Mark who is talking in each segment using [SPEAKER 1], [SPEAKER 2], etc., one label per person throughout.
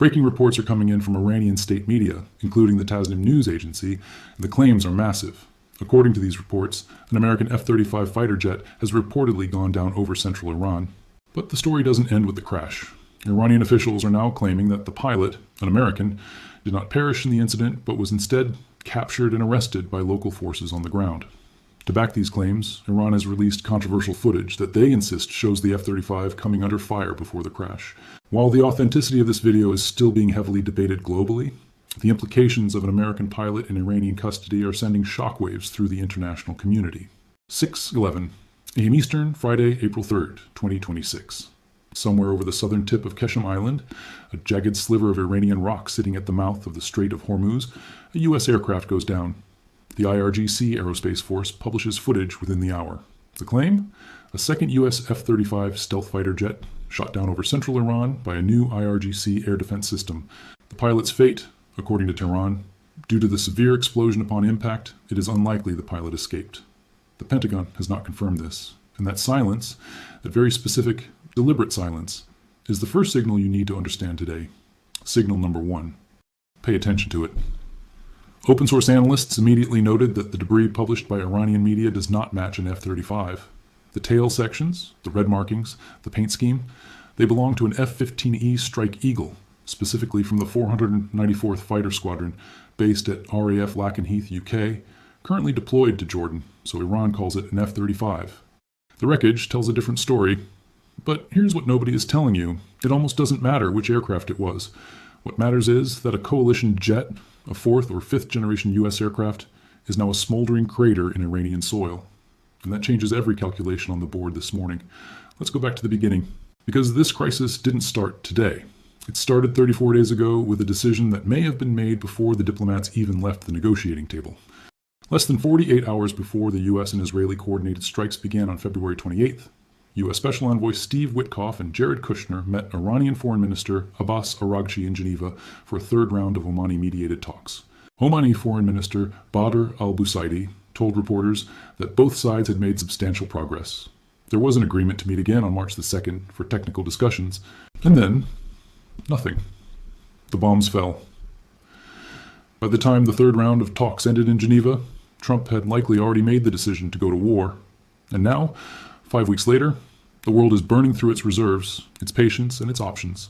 [SPEAKER 1] Breaking reports are coming in from Iranian state media, including the Tasnim news agency, and the claims are massive. According to these reports, an American F-35 fighter jet has reportedly gone down over central Iran. But the story doesn't end with the crash. Iranian officials are now claiming that the pilot, an American, did not perish in the incident, but was instead captured and arrested by local forces on the ground. To back these claims, Iran has released controversial footage that they insist shows the F-35 coming under fire before the crash. While the authenticity of this video is still being heavily debated globally, the implications of an American pilot in Iranian custody are sending shockwaves through the international community. 6:11 a.m. Eastern, Friday, April 3rd, 2026. Somewhere over the southern tip of Keshem Island, a jagged sliver of Iranian rock sitting at the mouth of the Strait of Hormuz, a U.S. aircraft goes down. The IRGC Aerospace Force publishes footage within the hour. The claim? A second U.S. F-35 stealth fighter jet shot down over central Iran by a new IRGC air defense system. The pilot's fate, according to Tehran, due to the severe explosion upon impact, it is unlikely the pilot escaped. The Pentagon has not confirmed this, and that silence, that very specific, deliberate silence, is the first signal you need to understand today. Signal number 1. Pay attention to it. Open source analysts immediately noted that the debris published by Iranian media does not match an F-35. The tail sections, the red markings, the paint scheme, they belong to an F-15E Strike Eagle, specifically from the 494th Fighter Squadron, based at RAF Lakenheath, UK, currently deployed to Jordan, so Iran calls it an F-35. The wreckage tells a different story, but here's what nobody is telling you. It almost doesn't matter which aircraft it was. What matters is that a coalition jet, a 4th or 5th generation US aircraft, is now a smoldering crater in Iranian soil. And that changes every calculation on the board this morning. Let's go back to the beginning, because this crisis didn't start today. It started 34 days ago with a decision that may have been made before the diplomats even left the negotiating table. Less than 48 hours before the US and Israeli coordinated strikes began on February 28th, U.S. Special Envoy Steve Witkoff and Jared Kushner met Iranian Foreign Minister Abbas Araghchi in Geneva for a third round of Omani-mediated talks. Omani Foreign Minister Badr al-Busaidi told reporters that both sides had made substantial progress. There was an agreement to meet again on March the 2nd for technical discussions, and then nothing. The bombs fell. By the time the third round of talks ended in Geneva, Trump had likely already made the decision to go to war. And now, 5 weeks later, the world is burning through its reserves, its patience, and its options.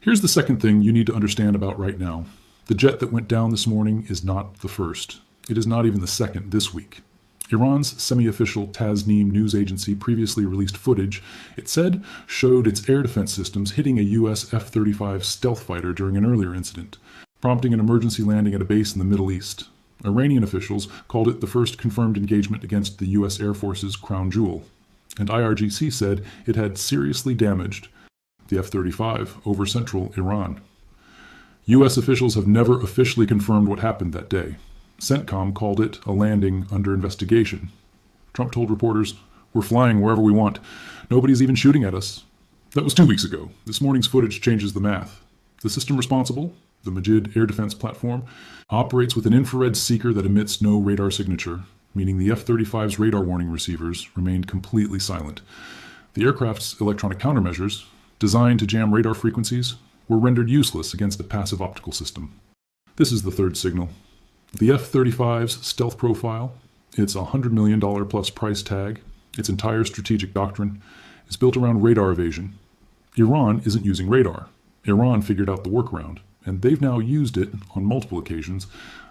[SPEAKER 1] Here's the second thing you need to understand about right now. The jet that went down this morning is not the first. It is not even the second this week. Iran's semi-official Tasnim news agency previously released footage it said showed its air defense systems hitting a U.S. F-35 stealth fighter during an earlier incident, prompting an emergency landing at a base in the Middle East. Iranian officials called it the first confirmed engagement against the U.S. Air Force's crown jewel, and IRGC said it had seriously damaged the F-35 over central Iran. U.S. officials have never officially confirmed what happened that day. CENTCOM called it a landing under investigation. Trump told reporters, "We're flying wherever we want. Nobody's even shooting at us." That was 2 weeks ago. This morning's footage changes the math. The system responsible, the Majid air defense platform, operates with an infrared seeker that emits no radar signature, meaning the F-35's radar warning receivers remained completely silent. The aircraft's electronic countermeasures, designed to jam radar frequencies, were rendered useless against a passive optical system. This is the third signal. The F-35's stealth profile, its $100 million plus price tag, its entire strategic doctrine, is built around radar evasion. Iran isn't using radar. Iran figured out the workaround, and they've now used it on multiple occasions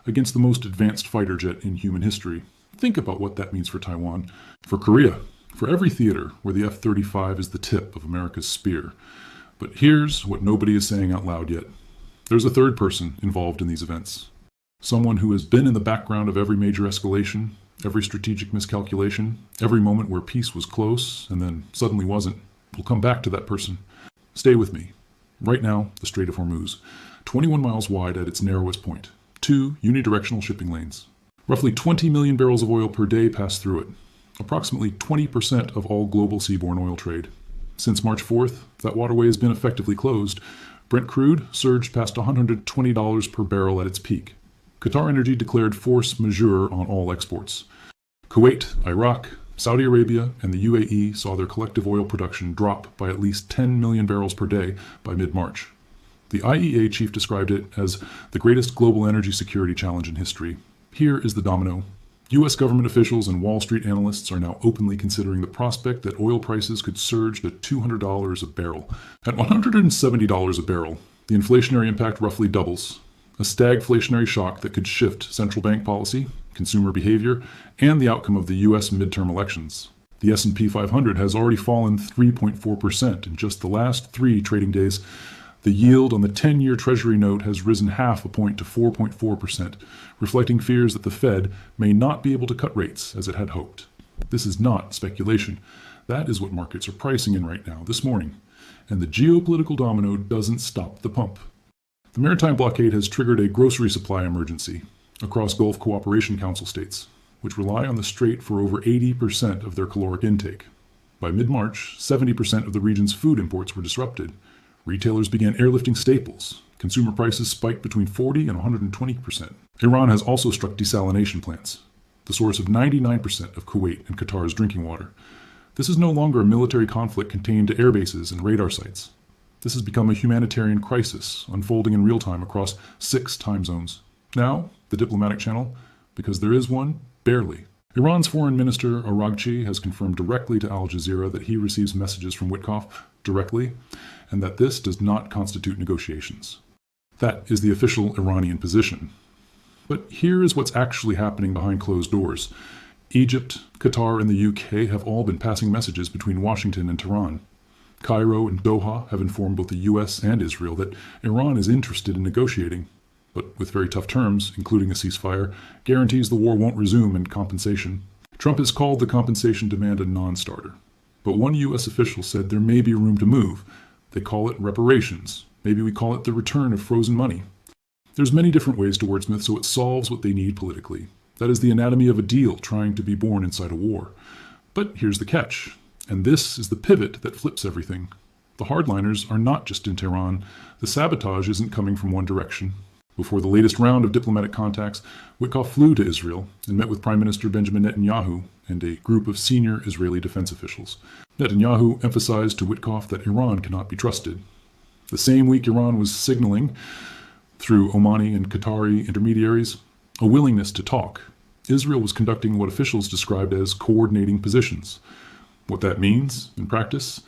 [SPEAKER 1] against the most advanced fighter jet in human history. Think about what that means for Taiwan, for Korea, for every theater where the F-35 is the tip of America's spear. But here's what nobody is saying out loud yet. There's a third person involved in these events. Someone who has been in the background of every major escalation, every strategic miscalculation, every moment where peace was close and then suddenly wasn't. We'll come back to that person. Stay with me. Right now, the Strait of Hormuz, 21 miles wide at its narrowest point, 2 unidirectional shipping lanes. Roughly 20 million barrels of oil per day pass through it, approximately 20% of all global seaborne oil trade. Since March 4th, that waterway has been effectively closed. Brent crude surged past $120 per barrel at its peak. Qatar Energy declared force majeure on all exports. Kuwait, Iraq, Saudi Arabia, and the UAE saw their collective oil production drop by at least 10 million barrels per day by mid-March. The The IEA chief described it as the greatest global energy security challenge in history. Here is the domino. U.S. government officials and Wall Street analysts are now openly considering the prospect that oil prices could surge to $200 a barrel. At $170 a barrel, the inflationary impact roughly doubles. A stagflationary shock that could shift central bank policy, consumer behavior, and the outcome of the U.S. midterm elections. The S&P 500 has already fallen 3.4% in just the last 3 trading days. The yield on the 10-year Treasury note has risen half a point to 4.4%, reflecting fears that the Fed may not be able to cut rates as it had hoped. This is not speculation. That is what markets are pricing in right now, this morning. And the geopolitical domino doesn't stop the pump. The maritime blockade has triggered a grocery supply emergency across Gulf Cooperation Council states, which rely on the strait for over 80% of their caloric intake. By mid-March, 70% of the region's food imports were disrupted. Retailers began airlifting staples. Consumer prices spiked between 40 and 120%. Iran has also struck desalination plants, the source of 99% of Kuwait and Qatar's drinking water. This is no longer a military conflict contained to air bases and radar sites. This has become a humanitarian crisis, unfolding in real time across 6 time zones. Now, the diplomatic channel, because there is one, barely. Iran's foreign minister Araghchi has confirmed directly to Al Jazeera that he receives messages from Witkoff directly, and that this does not constitute negotiations. That is the official Iranian position. But here is what's actually happening behind closed doors. Egypt, Qatar, and the UK have all been passing messages between Washington and Tehran. Cairo and Doha have informed both the US and Israel that Iran is interested in negotiating, but with very tough terms, including a ceasefire, guarantees the war won't resume and compensation. Trump has called the compensation demand a non-starter. But one U.S. official said there may be room to move. They call it reparations. Maybe we call it the return of frozen money. There's many different ways to wordsmith so it solves what they need politically. That is the anatomy of a deal trying to be born inside a war. But here's the catch. And this is the pivot that flips everything. The hardliners are not just in Tehran. The sabotage isn't coming from one direction. Before the latest round of diplomatic contacts, Witkoff flew to Israel and met with Prime Minister Benjamin Netanyahu and a group of senior Israeli defense officials. Netanyahu emphasized to Witkoff that Iran cannot be trusted. The same week, Iran was signaling, through Omani and Qatari intermediaries, a willingness to talk. Israel was conducting what officials described as coordinating positions. What that means, in practice?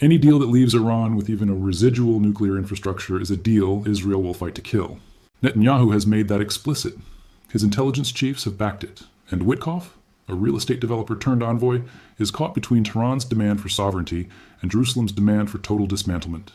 [SPEAKER 1] Any deal that leaves Iran with even a residual nuclear infrastructure is a deal Israel will fight to kill. Netanyahu has made that explicit. His intelligence chiefs have backed it. And Witkoff, a real estate developer turned envoy, is caught between Tehran's demand for sovereignty and Jerusalem's demand for total dismantlement.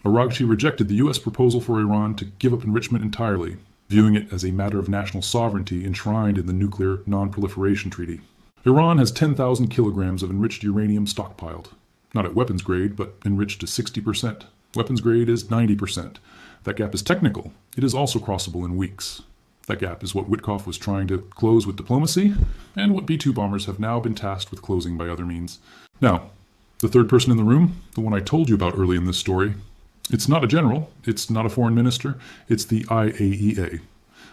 [SPEAKER 1] Araghchi rejected the U.S. proposal for Iran to give up enrichment entirely, viewing it as a matter of national sovereignty enshrined in the Nuclear Non-Proliferation Treaty. Iran has 10,000 kilograms of enriched uranium stockpiled. Not at weapons grade, but enriched to 60%. Weapons grade is 90%. That gap is technical. It is also crossable in weeks. That gap is what Witkoff was trying to close with diplomacy, and what B-2 bombers have now been tasked with closing by other means. Now, the third person in the room, the one I told you about early in this story, it's not a general, it's not a foreign minister, it's the IAEA.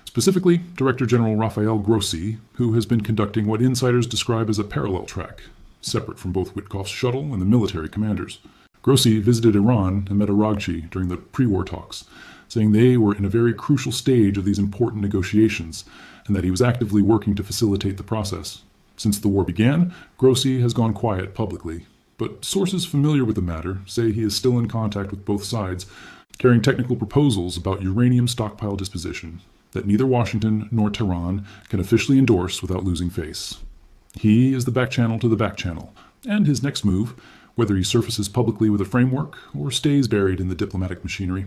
[SPEAKER 1] Specifically, Director General Rafael Grossi, who has been conducting what insiders describe as a parallel track, separate from both Witkoff's shuttle and the military commanders. Grossi visited Iran and met Araghchi during the pre-war talks, saying they were in a very crucial stage of these important negotiations, and that he was actively working to facilitate the process. Since the war began, Grossi has gone quiet publicly, but sources familiar with the matter say he is still in contact with both sides, carrying technical proposals about uranium stockpile disposition that neither Washington nor Tehran can officially endorse without losing face. He is the back channel to the back channel, and his next move, whether he surfaces publicly with a framework or stays buried in the diplomatic machinery,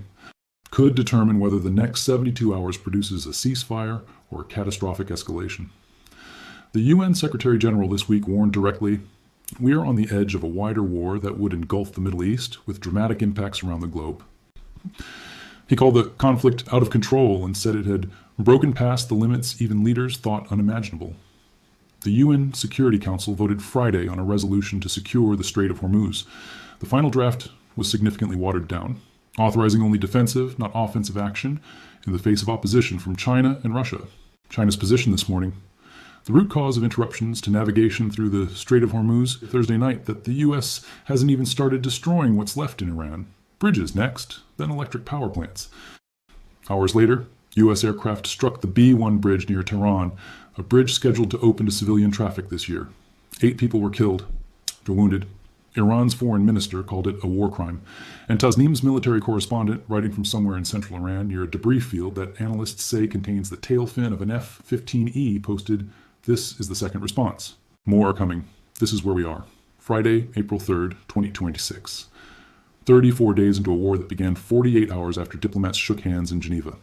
[SPEAKER 1] could determine whether the next 72 hours produces a ceasefire or a catastrophic escalation. The UN Secretary General this week warned directly, "We are on the edge of a wider war that would engulf the Middle East with dramatic impacts around the globe." He called the conflict out of control and said it had broken past the limits even leaders thought unimaginable. The UN Security Council voted Friday on a resolution to secure the Strait of Hormuz. The final draft was significantly watered down, authorizing only defensive, not offensive action in the face of opposition from China and Russia. China's position this morning: the root cause of interruptions to navigation through the Strait of Hormuz Thursday night that the U.S. hasn't even started destroying what's left in Iran. Bridges next, then electric power plants. Hours later, U.S. aircraft struck the B-1 bridge near Tehran, a bridge scheduled to open to civilian traffic this year. 8 people were killed or wounded. Iran's foreign minister called it a war crime, and Tasnim's military correspondent, writing from somewhere in central Iran near a debris field that analysts say contains the tail fin of an F-15E, posted, "This is the second response. More are coming. This is where we are. Friday, April 3rd, 2026. 34 days into a war that began 48 hours after diplomats shook hands in Geneva.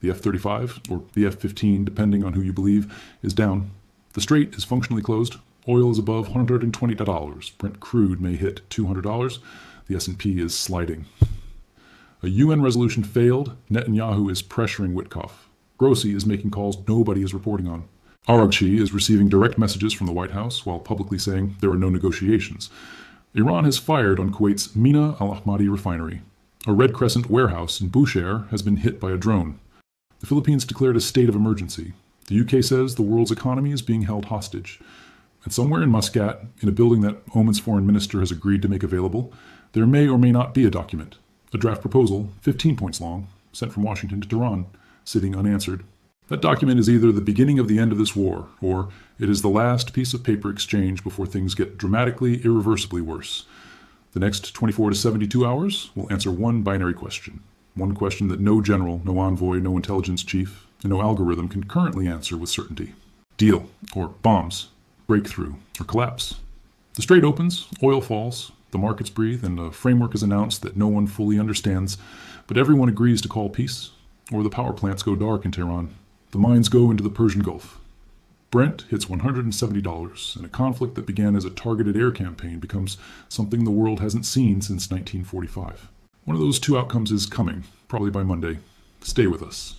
[SPEAKER 1] The F-35, or the F-15, depending on who you believe, is down. The strait is functionally closed. Oil is above $120. Brent crude may hit $200. The S&P is sliding. A UN resolution failed. Netanyahu is pressuring Witkoff. Grossi is making calls nobody is reporting on. Araghchi is receiving direct messages from the White House while publicly saying there are no negotiations. Iran has fired on Kuwait's Mina al-Ahmadi refinery. A Red Crescent warehouse in Bushehr has been hit by a drone. The Philippines declared a state of emergency. The UK says the world's economy is being held hostage. And somewhere in Muscat, in a building that Oman's foreign minister has agreed to make available, there may or may not be a document, a draft proposal, 15 points long, sent from Washington to Tehran, sitting unanswered. That document is either the beginning of the end of this war, or it is the last piece of paper exchange before things get dramatically, irreversibly worse. The next 24 to 72 hours will answer one binary question. One question that no general, no envoy, no intelligence chief, and no algorithm can currently answer with certainty. Deal, or bombs, breakthrough, or collapse. The strait opens, oil falls, the markets breathe, and a framework is announced that no one fully understands, but everyone agrees to call peace, or the power plants go dark in Tehran. The mines go into the Persian Gulf. Brent hits $170, and a conflict that began as a targeted air campaign becomes something the world hasn't seen since 1945. One of those two outcomes is coming, probably by Monday. Stay with us.